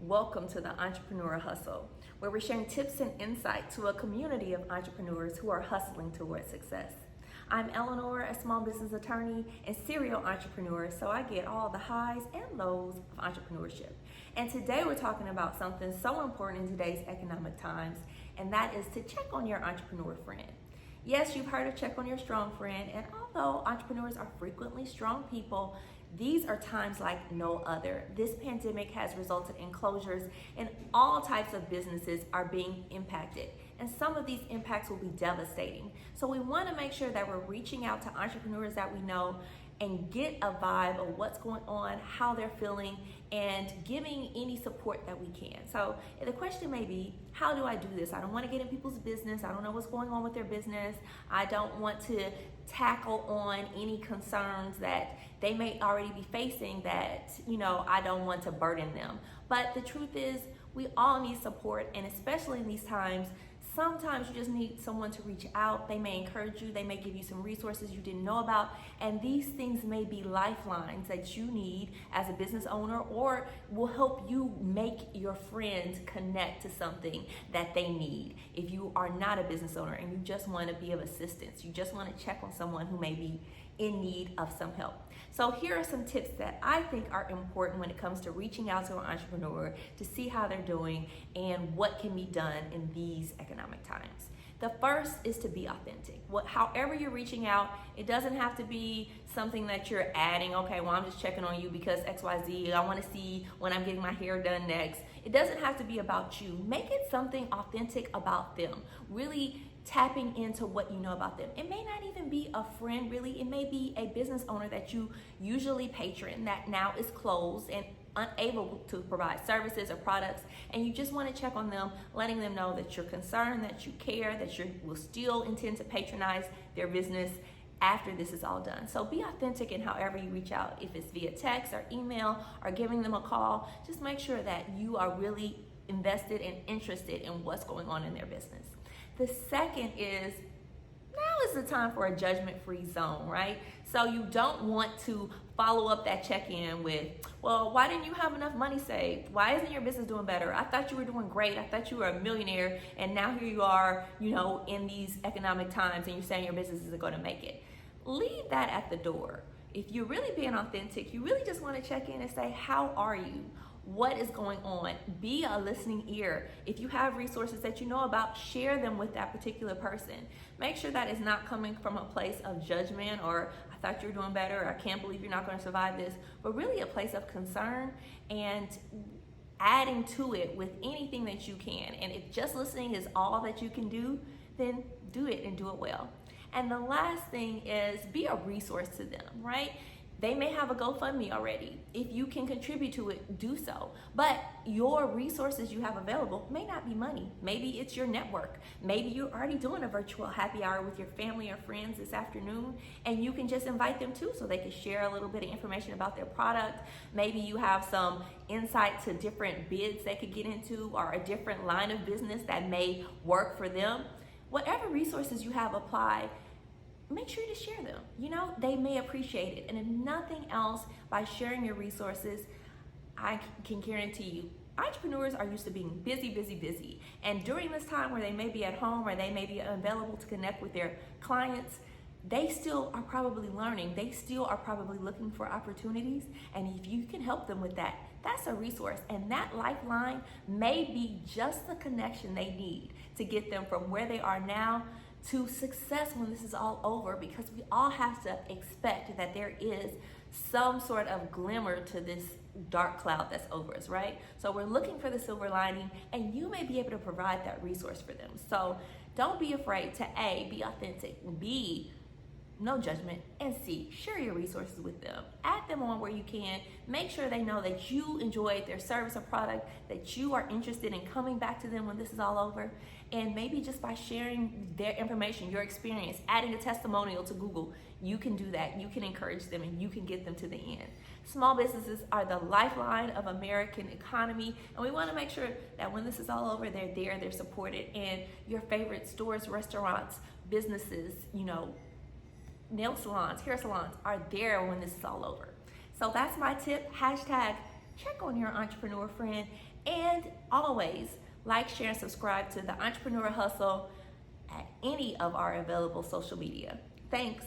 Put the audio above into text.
Welcome to the Entrepreneur Hustle, where we're sharing tips and insight to a community of entrepreneurs who are hustling towards success. I'm Eleanor, a small business attorney and serial entrepreneur, so I get all the highs and lows of entrepreneurship. And today we're talking about something so important in today's economic times, and that is to check on your entrepreneur friend. Yes, you've heard of check on your strong friend, and although entrepreneurs are frequently strong people, these are times like no other. This pandemic has resulted in closures, and all types of businesses are being impacted. And some of these impacts will be devastating. So we want to make sure that we're reaching out to entrepreneurs that we know and get a vibe of what's going on, how they're feeling, and giving any support that we can. So the question may be, how do I do this? I don't want to get in people's business. I don't know what's going on with their business. I don't want to tackle on any concerns that they may already be facing that, I don't want to burden them. But the truth is, we all need support, and especially in these times, sometimes you just need someone to reach out. They may encourage you, they may give you some resources you didn't know about, and these things may be lifelines that you need as a business owner, or will help you make your friends connect to something that they need. If you are not a business owner and you just want to be of assistance, you just want to check on someone who may be in need of some help. So here are some tips that I think are important when it comes to reaching out to an entrepreneur to see how they're doing and what can be done in these economic times. The first is to be authentic. However you're reaching out, it doesn't have to be something that you're adding, okay, well, I'm just checking on you because XYZ, I want to see when I'm getting my hair done next. It doesn't have to be about you. Make it something authentic about them. Really tapping into what you know about them. It may not even be a friend, really. It may be a business owner that you usually patron that now is closed and unable to provide services or products, and you just want to check on them, letting them know that you're concerned, that you care, that you will still intend to patronize their business after this is all done. So be authentic in however you reach out. If it's via text or email or giving them a call, just make sure that you are really invested and interested in what's going on in their business. The second is, now is the time for a judgment-free zone, right? So you don't want to follow up that check-in with, well, why didn't you have enough money saved? Why isn't your business doing better? I thought you were doing great. I thought you were a millionaire, and now here you are, in these economic times, and you're saying your business isn't going to make it. Leave that at the door. If you're really being authentic, you really just want to check in and say, how are you? What is going on? Be a listening ear. If you have resources that you know about, share them with that particular person. Make sure that it's not coming from a place of judgment or I thought you were doing better, or I can't believe you're not going to survive this, but really a place of concern and adding to it with anything that you can. And if just listening is all that you can do, then do it and do it well. And the last thing is be a resource to them, right? They may have a GoFundMe already. If you can contribute to it, do so. But your resources you have available may not be money. Maybe it's your network. Maybe you're already doing a virtual happy hour with your family or friends this afternoon, and you can just invite them too so they can share a little bit of information about their product. Maybe you have some insight to different bids they could get into or a different line of business that may work for them. Whatever resources you have, apply. Make sure to share them. They may appreciate it. And if nothing else, by sharing your resources, I can guarantee you, entrepreneurs are used to being busy, busy, busy. And during this time where they may be at home or they may be available to connect with their clients, they still are probably learning. They still are probably looking for opportunities. And if you can help them with that, that's a resource. And that lifeline may be just the connection they need to get them from where they are now to success when this is all over, because we all have to expect that there is some sort of glimmer to this dark cloud that's over us, right? So we're looking for the silver lining, and you may be able to provide that resource for them. So don't be afraid to A, be authentic, B, no judgment, and C, share your resources with them. Add them on where you can. Make sure they know that you enjoyed their service or product, that you are interested in coming back to them when this is all over. And maybe just by sharing their information, your experience, adding a testimonial to Google, you can do that. You can encourage them and you can get them to the end. Small businesses are the lifeline of American economy, and we want to make sure that when this is all over, they're there, they're supported, and your favorite stores, restaurants, businesses, nail salons, hair salons are there when this is all over. So that's my tip. Hashtag check on your entrepreneur friend, and always like, share, and subscribe to the Entrepreneur Hustle at any of our available social media. Thanks.